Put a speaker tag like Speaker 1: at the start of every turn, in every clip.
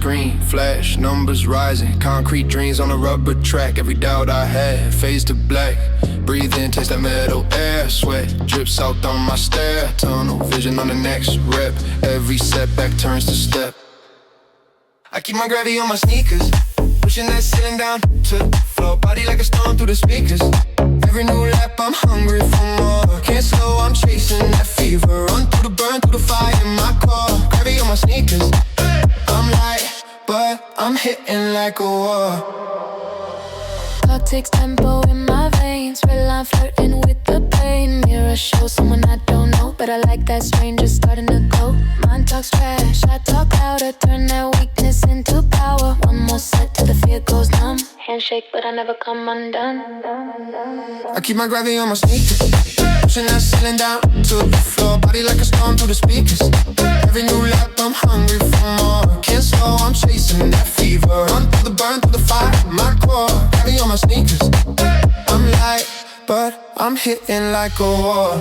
Speaker 1: screen, flash, numbers rising. Concrete dreams on a rubber track. Every doubt I had fades to black. Breathe in, taste that metal air. Sweat drips out on my stare. Tunnel vision on the next rep. Every setback turns to step. I keep my gravity on my sneakers, pushing that ceiling down to the floor. Body like a storm through the speakers. Every new lap I'm hungry for more. Can't slow, I'm chasing that fever. Run through the burn, through the fire in my core. Gravity on my sneakers. I'm light, but I'm hitting like a war.
Speaker 2: Clock takes tempo in my veins. Red line flirting with the pain. Mirror shows someone I don't know, but I like that stranger starting to go. Mind talks trash, I talk louder. Turn that weakness into power. One more set till the fear goes numb. Handshake, but I never come undone.
Speaker 1: I keep my gravity on my sneakers, pushing that ceiling down to the floor. Body like a storm through the speakers. Every new lap I'm hungry for more. Can't slow, I'm chasing that fever. Run through the burn, through the fire, my core. Gravity on my sneakers. I'm light, but I'm hitting like a war.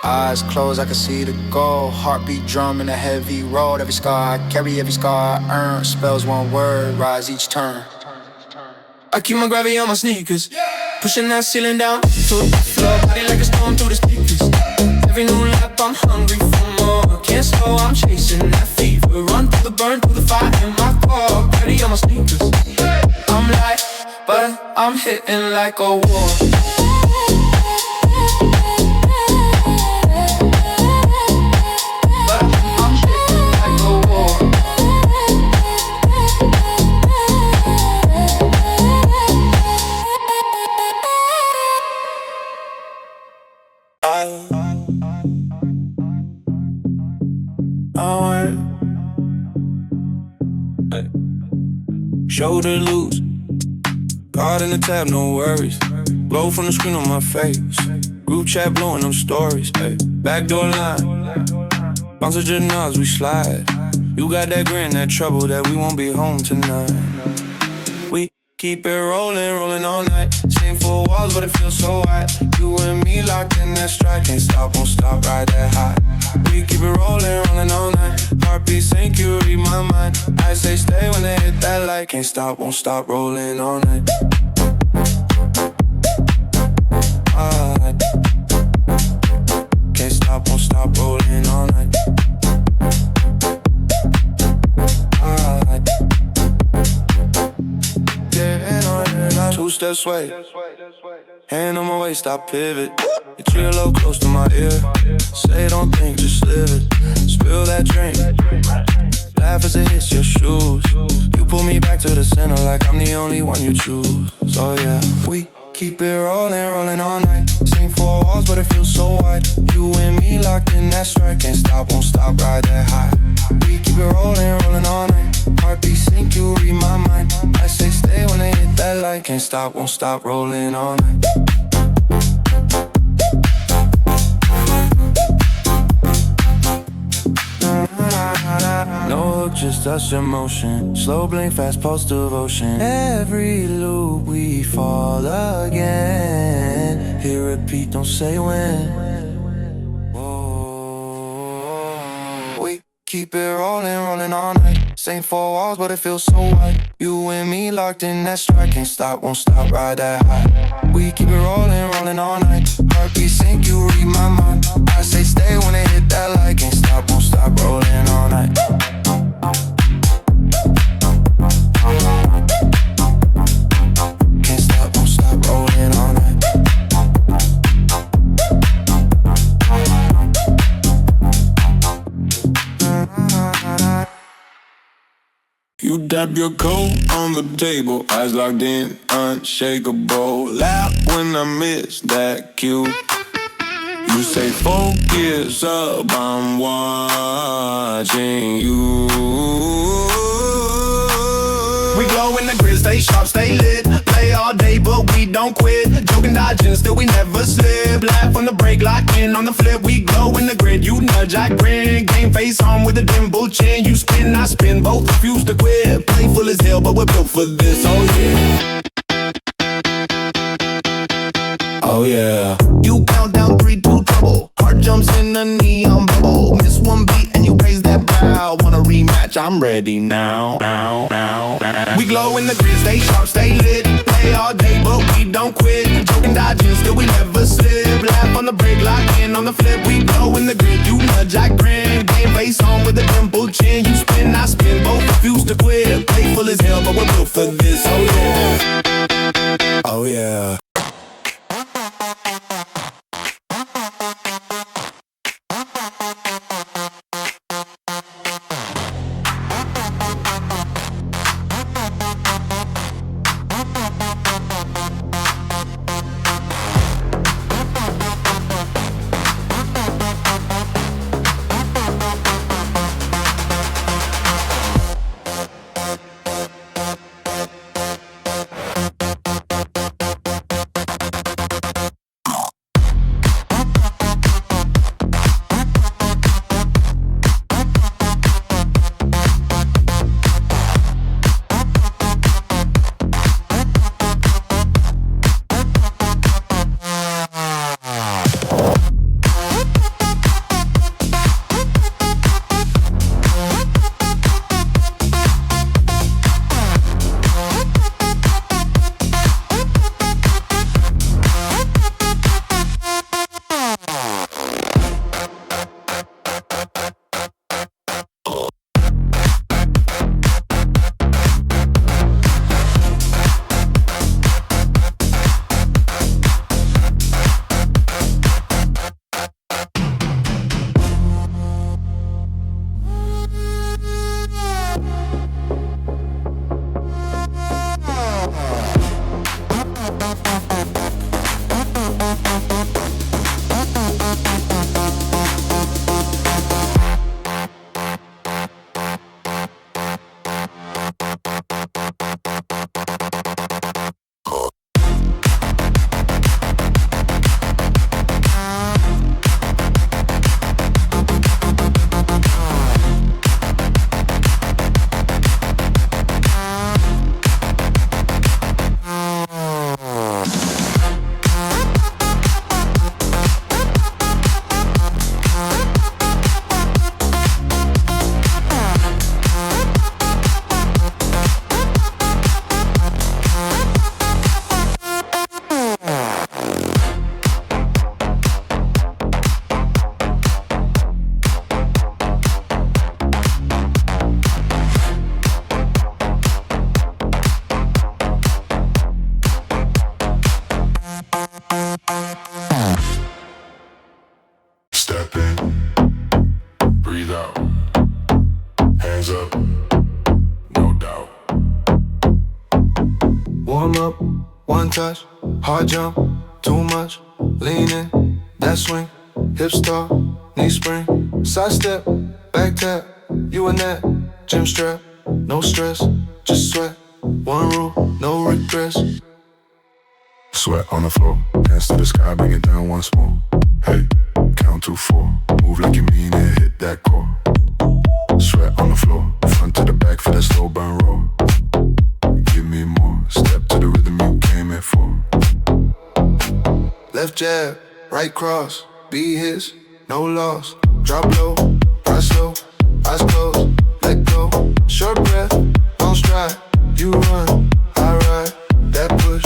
Speaker 1: Eyes closed, I can see the goal. Heartbeat drumming a heavy road. Every scar I carry, every scar I earn. Spells one word, rise each turn. I keep my gravity on my sneakers, pushing that ceiling down to the floor. Body like a storm through the speakers. Every new lap I'm hungry for more. Can't slow, I'm chasing that fever. Run through the burn, through the fire in my core. Gravity on my sneakers. I'm light, but I'm hitting like a war.
Speaker 3: Shoulder loose, caught in the tab, no worries. Blow from the screen on my face. Group chat blowing them stories. Ay. Backdoor line, bounce of your knobs, we slide. You got that grin, that trouble that we won't be home tonight. We keep it rolling, rolling all night. Same four walls, but it feels so right. You and me locked in that stride. Can't stop, won't stop, ride that high. We keep it rolling, rolling all night. Heartbeat sync, you read my mind. I say stay when they hit that light. Can't stop, won't stop, rolling all night. Can't stop, won't stop, rolling all night. Two steps away, hand on my waist, I pivot. Get you a little close to my ear. Say don't think, just live it. Spill that drink, laugh as it hits your shoes. You pull me back to the center like I'm the only one you choose. So yeah, we keep it rolling, rolling all night. Same four walls, but it feels so wide. You and me locked in that strike. Can't stop, won't stop, ride that high. We keep it rolling, rolling all night. Heartbeat sync, you read my mind. I say stay when they hit that light. Can't stop, won't stop, rolling all night. No hook, just touch emotion. Slow blink, fast pulse devotion. Every loop we fall again. Hear repeat, don't say when. Whoa. We keep it rolling, rolling all night. Same four walls, but it feels so wide. You and me locked in that strike. Can't stop, won't stop, ride that high. We keep it rolling, rolling all night. Heartbeat sync, you read my mind. I say stay when they hit that light. Can't stop, won't stop, rolling all night. Can't stop, won't stop, rolling all night. You dab your coat on the table, eyes locked in, unshakable. Laugh when I miss that cue. You say focus up, I'm watching you.
Speaker 4: We glow in the grid, stay sharp, stay lit. Play
Speaker 1: all day, but we don't quit. Joking, dodging, still we never slip. Laugh on the break, lock in on the flip. We glow in the grid, you nudge, I grin. Game face on with a dimple chin. You spin, I spin, both refuse to quit. Playful as hell, but we're built for this, oh yeah. Oh yeah. You count down 3, 2, trouble. Heart jumps in the neon bubble. Miss one beat and you raise that brow. Want a rematch? I'm ready now. We glow in the grid, stay sharp, stay lit. Play all day, but we don't quit. Joking, dodging, still we never slip. Laugh on the break, lock in on the flip. We glow in the grid, you nudge, I grin. Game face on with a dimple chin. You spin, I spin, both refuse to quit. Playful as hell, but we're built for this. Oh yeah. Oh yeah.
Speaker 3: One touch, hard jump, too much, leaning, that swing, hip start, knee spring, side step, back tap, you and that, gym strap, no stress, just sweat, one rule, no regrets.
Speaker 4: Sweat on the floor, hands to the sky, bring it down once more. Hey, count to 4, move like you mean it, hit that core. Sweat on the floor, front to the back for that slow burn roll. Give me more, step to the rhythm you came here for.
Speaker 3: Left jab, right cross, be his, no loss. Drop low, rise slow, eyes closed, let go. Short breath, don't stride, you run, I ride. That push,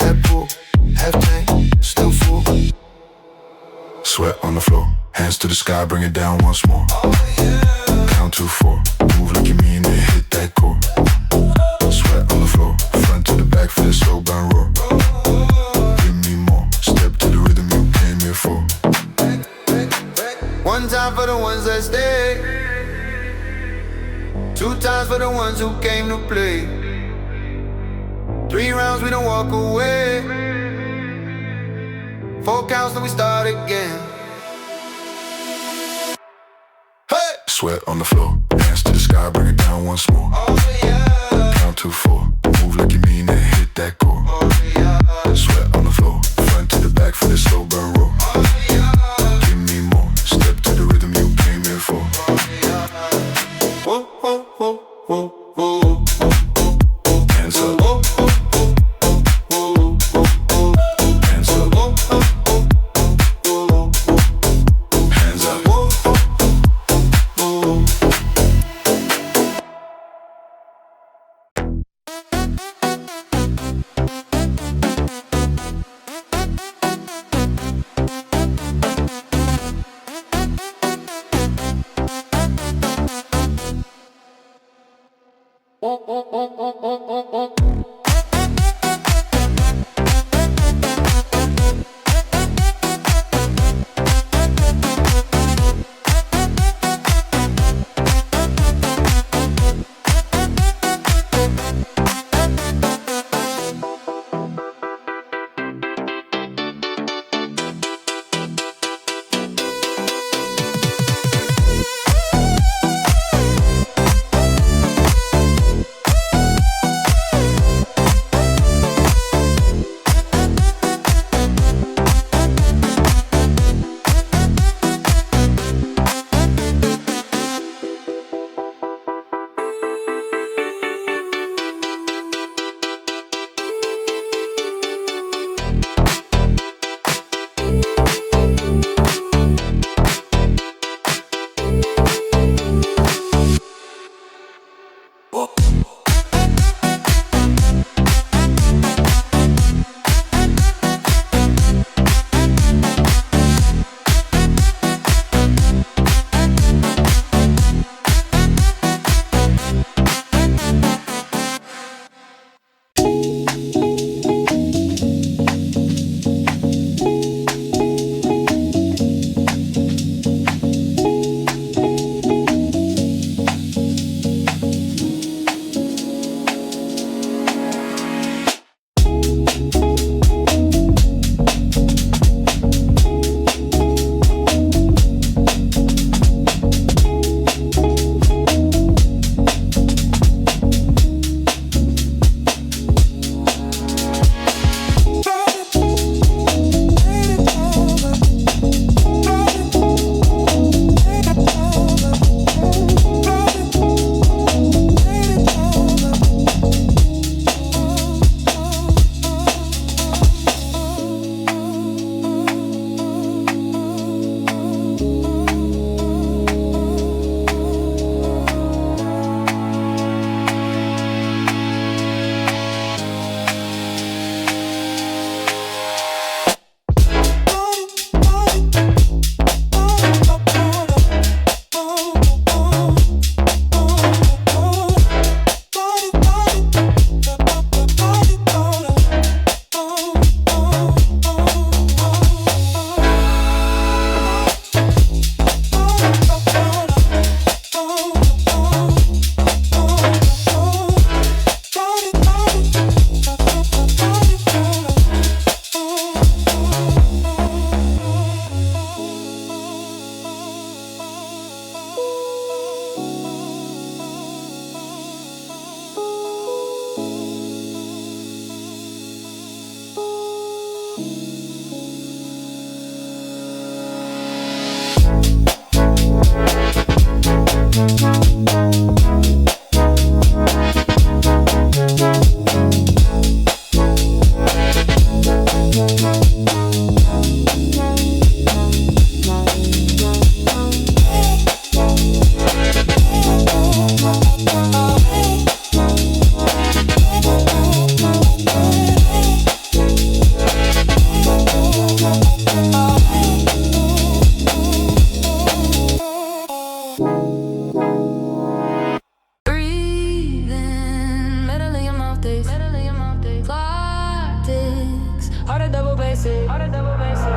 Speaker 3: that pull, half tank, still full.
Speaker 4: Sweat on the floor, hands to the sky, bring it down once more. Count to 4, move like you mean it, hit that core. Sweat on the floor, front to the back for the slow burn roar. Give me more, step to the rhythm you came here for.
Speaker 3: One time for the ones that stay, 2 times for the ones who came to play. 3 rounds we don't walk away, 4 counts till we start again.
Speaker 4: Sweat on the floor, hands to the sky, bring it down once more. Count to four, move like you mean it, hit that core. Sweat on the floor, front to the back for the slow burn roll. Give me more, step to the rhythm you came here for.
Speaker 3: Whoa, whoa, whoa, whoa, whoa.
Speaker 4: Hands up. Hands up. Hands up.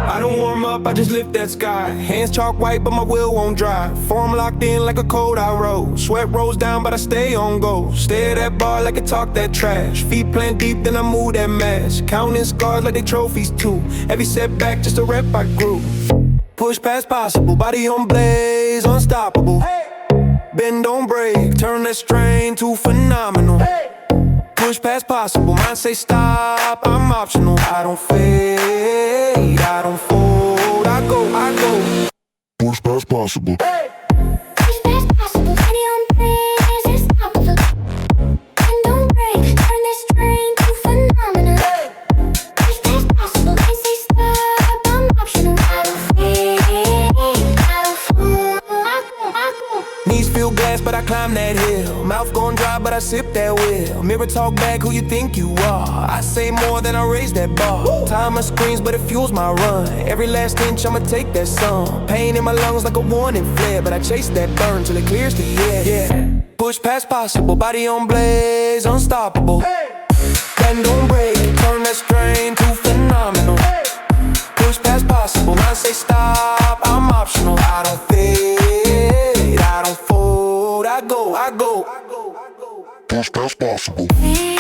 Speaker 3: I don't warm up, I just lift that sky. Hands chalk white, but my will won't dry. Form locked in like a code I wrote. Sweat rolls down, but I stay on go. Stay at that bar like I talk that trash. Feet plant deep, then I move that mass. Counting scars like they trophies too. Every setback, just a rep I grew. Push past possible, body on blaze, unstoppable. Bend, don't break, turn that strain to phenomenal. Push past possible, mind say stop, I'm optional. I don't fade, I don't fold, I go.
Speaker 4: Push past possible.
Speaker 2: Push past possible, body on blaze, unstoppable. And don't break, turn this train to phenomenal. Push past possible, I say stop, I'm optional. I don't fade, I don't fool, I go.
Speaker 3: Knees feel glass, but I climb that hill. Mouth going dry, but I sip that wheel. Mirror talk back, who you think you are? I say more than I raise that bar. Time screams, but it fuels my run. Every last inch, I'ma take that sum. Pain in my lungs like a warning flare, but I chase that burn till it clears the air. Yeah. Push past possible, body on blaze, unstoppable. Bend don't break, turn that strain to phenomenal. Push past possible, mind say stop, I'm optional. I don't fade, I don't fold, I go.
Speaker 4: Push past possible.
Speaker 2: Hey.